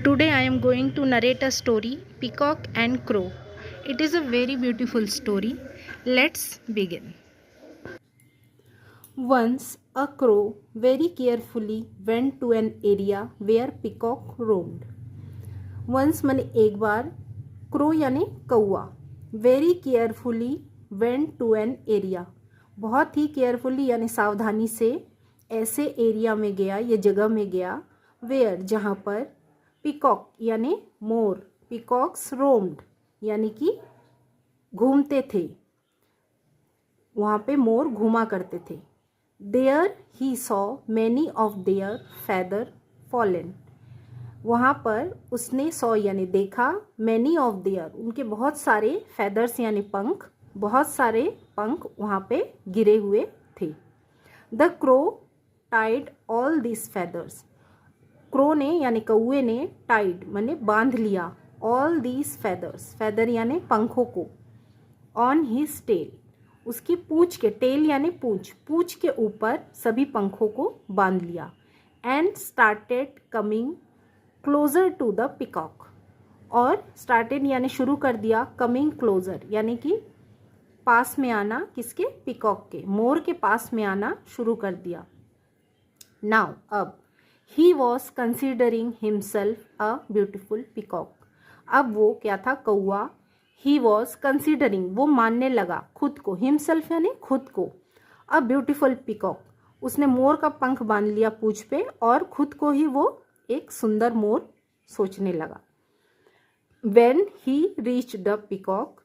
Today I am going to narrate a story, Peacock and Crow. It is a very beautiful story. Let's begin. Once a crow very carefully went to an area where peacock roamed. Once माने एक बार, crow यानी कौआ, very carefully went to an area, बहुत ही carefully यानी सावधानी से ऐसे area में गया या जगह में गया where जहाँ पर पीकॉक यानी मोर, पीकॉक्स रोम्ड यानी कि घूमते थे, वहाँ पे मोर घूमा करते थे. There he saw many of their feather fallen, वहाँ पर उसने सॉ यानी देखा, मैनी ऑफ देयर उनके बहुत सारे फेदर्स यानी पंख, बहुत सारे पंख वहाँ पे गिरे हुए थे. The crow tied all this feathers, crow ने यानी कौए ने टाइड माने बांध लिया, ऑल दीज फेदर्स, फेदर यानी पंखों को, ऑन हिज टेल उसकी पूंछ के, टेल यानी पूंछ, पूंछ के ऊपर सभी पंखों को बांध लिया. And started coming closer to the peacock, और स्टार्टेड यानी शुरू कर दिया, कमिंग क्लोजर यानी कि पास में आना, किसके, पीकॉक के, मोर के पास में आना शुरू कर दिया. नाउ अब he was considering himself a beautiful peacock, अब वो क्या था, कौआ, ही वॉज कंसिडरिंग वो मानने लगा खुद को, हिमसेल्फ यानी खुद को, अ ब्यूटिफुल पीकॉक उसने मोर का पंख बांध लिया पूंछ पे और खुद को ही वो एक सुंदर मोर सोचने लगा. When he reached the peacock,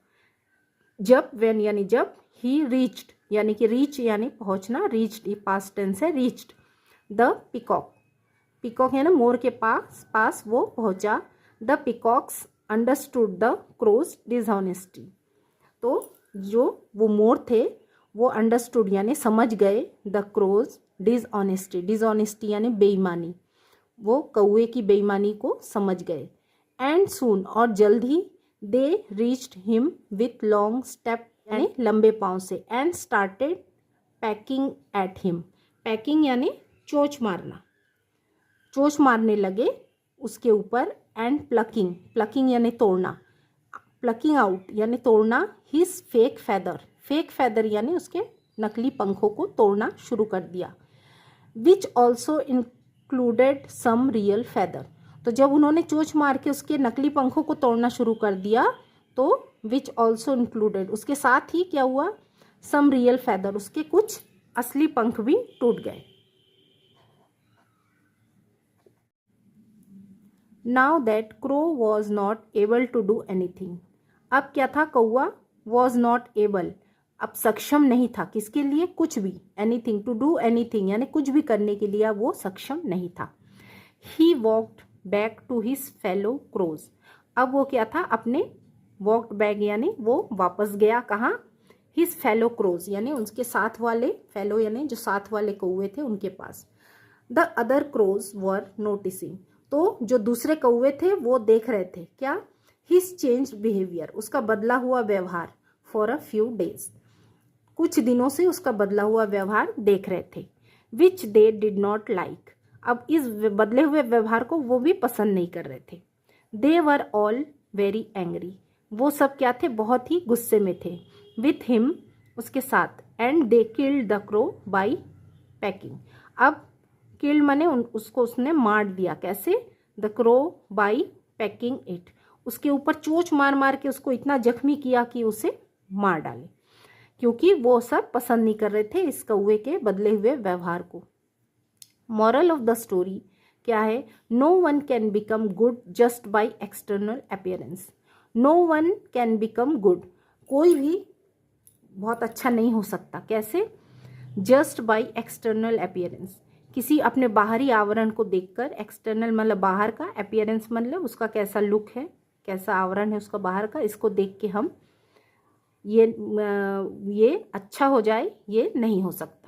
जब, वेन यानी जब, ही रीच्ड यानी कि रीच यानी पहुंचना, रीच्ड पास्ट टेंस है, रीच्ड द पीकॉक, पीकॉक है ना मोर के पास वो पहुंचा. The peacocks understood the crow's dishonesty, तो जो वो मोर थे वो अंडरस्टूड यानी समझ गए, द क्रोज डिसऑनेस्टी, डिसऑनेस्टी यानी बेईमानी, वो कौए की बेईमानी को समझ गए. एंड सून और जल्द ही, they reached him with long step यानी लंबे पाँव से, and started pecking at him, pecking यानी चोंच मारना, चोंच मारने लगे उसके ऊपर. एंड प्लकिंग, प्लकिंग यानी तोड़ना, प्लकिंग आउट यानी तोड़ना, his fake feather, fake feather यानी उसके नकली पंखों को तोड़ना शुरू कर दिया. Which also included some real feather, तो जब उन्होंने चोंच मार के उसके नकली पंखों को तोड़ना शुरू कर दिया तो विच ऑल्सो इंक्लूडेड उसके साथ ही क्या हुआ, सम रियल फेदर उसके कुछ असली पंख भी टूट गए. Now that crow was not able to do anything, अब क्या था, कौआ वॉज नॉट एबल अब सक्षम नहीं था, किसके लिए, कुछ भी, एनीथिंग, टू डू एनीथिंग यानी कुछ भी करने के लिए वो सक्षम नहीं था. He walked back to his fellow crows, अब वो क्या था, अपने वॉकड बैक यानी वो वापस गया, कहाँ, हिज फेलो क्रोज यानी उसके साथ वाले, फेलो यानी जो साथ वाले कौए थे उनके पास. The other crows were noticing, तो जो दूसरे कौवे थे वो देख रहे थे, क्या, हिज चेंज बिहेवियर उसका बदला हुआ व्यवहार, फॉर अ फ्यू डेज कुछ दिनों से उसका बदला हुआ व्यवहार देख रहे थे. विच दे डिड नॉट लाइक, अब इस बदले हुए व्यवहार को वो भी पसंद नहीं कर रहे थे. दे वर ऑल वेरी एंग्री, वो सब क्या थे, बहुत ही गुस्से में थे. विथ हिम उसके साथ. And they killed the crow by packing, अब किल्ड माने उसको उसने मार दिया, कैसे, the crow by packing it, उसके ऊपर चोंच मार मार के उसको इतना जख्मी किया कि उसे मार डाले, क्योंकि वो सब पसंद नहीं कर रहे थे इस कौवे के बदले हुए व्यवहार को. मॉरल ऑफ द स्टोरी क्या है, no one can become good just by external appearance, no one can become good, कोई भी बहुत अच्छा नहीं हो सकता, कैसे, जस्ट बाई एक्सटर्नल अपीयरेंस, किसी अपने बाहरी आवरण को देखकर, एक्सटर्नल मतलब बाहर का, अपीयरेंस मतलब उसका कैसा लुक है, कैसा आवरण है उसका बाहर का, इसको देख के हम ये अच्छा हो जाए, ये नहीं हो सकता.